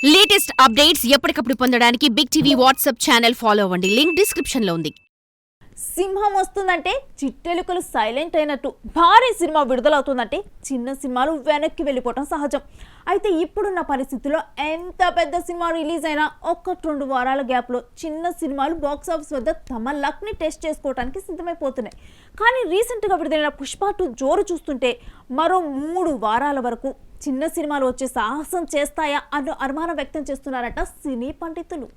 Latest updates ఎప్పటికప్పుడు పొందడానికి big TV WhatsApp channel follow అవ్వండి. లింక్ డిస్క్రిప్షన్ లో ఉంది. సింహం వస్తుందంటే చిట్టెలుకలు సైలెంట్ అయినట్టు, భారీ సినిమా విడుదలవుతుందంటే చిన్న సినిమాలు వెనక్కి వెళ్ళిపోవటం సహజం. అయితే ఇప్పుడున్న పరిస్థితుల్లో ఎంత పెద్ద సినిమా రిలీజ్ అయినా 1-2 వారాల గ్యాప్లో చిన్న సినిమాలు బాక్సాఫీస్ వద్ద తమ లక్ని టెస్ట్ చేసుకోవడానికి సిద్ధమైపోతున్నాయి. కానీ రీసెంట్గా విడుదలైన పుష్ప 2 జోరు చూస్తుంటే మరో 3 వారాల వరకు చిన్న సినిమాలు వచ్చే సాహసం చేస్తాయా అన్న అనుమానం వ్యక్తం చేస్తున్నారట సినీ పండితులు.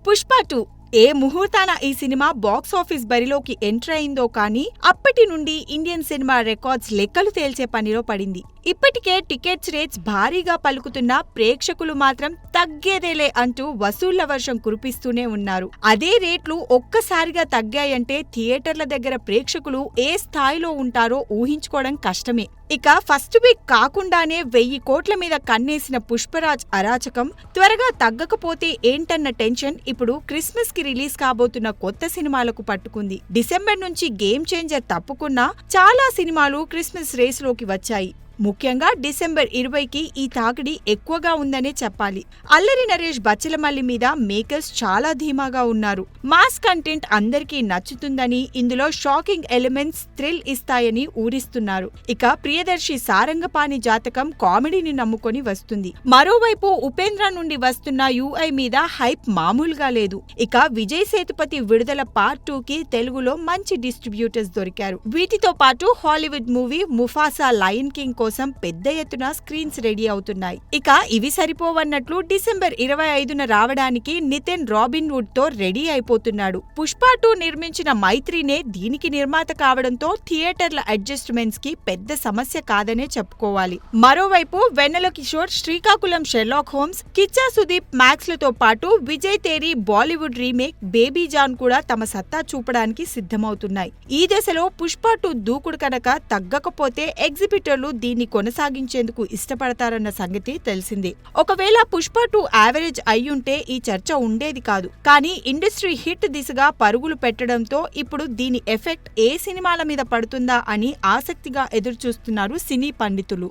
పుష్ప 2 ఏ ముహూర్తాన ఈ సినిమా బాక్సాఫీస్ బరిలోకి ఎంటర్ అయిందో కానీ అప్పటి నుండి ఇండియన్ సినిమా రికార్డ్స్ లెక్కలు తేల్చే పనిలో పడింది. ఇప్పటికే టికెట్స్ రేట్స్ భారీగా పలుకుతున్నా ప్రేక్షకులు మాత్రం తగ్గేదేలే అంటూ వసూళ్ల వర్షం కురిపిస్తూనే ఉన్నారు. అదే రేట్లు ఒక్కసారిగా తగ్గాయంటే థియేటర్ల దగ్గర ప్రేక్షకులు ఏ స్థాయిలో ఉంటారో ఊహించుకోవడం కష్టమే. ఇక ఫస్ట్ వీక్ కాకుండానే 1000 కోట్ల మీద కన్నేసిన పుష్పరాజ్ అరాచకం త్వరగా తగ్గకపోతే ఏంటన్న టెన్షన్ ఇప్పుడు క్రిస్మస్ కి రిలీజ్ కాబోతున్న కొత్త సినిమాలకు పట్టుకుంది. డిసెంబర్ నుంచి గేమ్ చేంజర్ తప్పుకున్నా చాలా సినిమాలు క్రిస్మస్ రేసులోకి వచ్చాయి. ముఖ్యంగా డిసెంబర్ 20కి ఈ తాకిడి ఎక్కువగా ఉందనే చెప్పాలి. అల్లరి నరేష్ బచ్చలమల్లి మీద మేకర్స్ చాలా ధీమాగా ఉన్నారు. మాస్ కంటెంట్ అందరికీ నచ్చుతుందని, ఇందులో షాకింగ్ ఎలిమెంట్స్ థ్రిల్ ఇస్తాయని ఊరిస్తున్నారు. ఇక ప్రియదర్శి సారంగపాణి జాతకం కామెడీని నమ్ముకొని వస్తుంది. మరోవైపు ఉపేంద్ర నుండి వస్తున్న యూఐ మీద హైప్ మామూలుగా లేదు. ఇక విజయ్ సేతుపతి విడుదల పార్ట్ 2కి తెలుగులో మంచి డిస్ట్రిబ్యూటర్స్ దొరికారు. వీటితో పాటు Hollywood movie Mufasa lion king కోసం పెద్ద ఎత్తున స్క్రీన్స్ రెడీ అవుతున్నాయి. ఇక ఇవి సరిపోవన్నట్లు డిసెంబర్ 25న రావడానికి నితిన్ రాబిన్వుడ్ తో రెడీ అయిపోతున్నాడు. పుష్ప 2 నిర్మించిన మైత్రినే దీనికి నిర్మాత కావడంతో థియేటర్ల అడ్జస్ట్మెంట్స్ కి పెద్ద సమస్య కాదనే చెప్పుకోవాలి. మరోవైపు Vennela Kishore Srikakulam Sherlock Holmes, Kichcha Sudeep Max లతో పాటు Vijay Theri Bollywood remake Baby John కూడా తమ సత్తా చూపడానికి సిద్ధమవుతున్నాయి. ఈ దశలో పుష్ప 2 దూకుడు కనుక తగ్గకపోతే ఎగ్జిబిటర్లు దీన్ని కొనసాగించేందుకు ఇష్టపడతారన్న సంగతి తెలిసిందే. ఒకవేళ పుష్ప 2 యావరేజ్ అయ్యుంటే ఈ చర్చ ఉండేది కాదు. కానీ ఇండస్ట్రీ హిట్ దిశగా పరుగులు పెట్టడంతో ఇప్పుడు దీని ఎఫెక్ట్ ఏ సినిమాల మీద పడుతుందా అని ఆసక్తిగా ఎదురుచూస్తున్నారు సినీ పండితులు.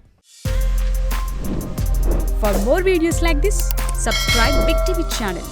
For more videos like this, subscribe Big TV channel.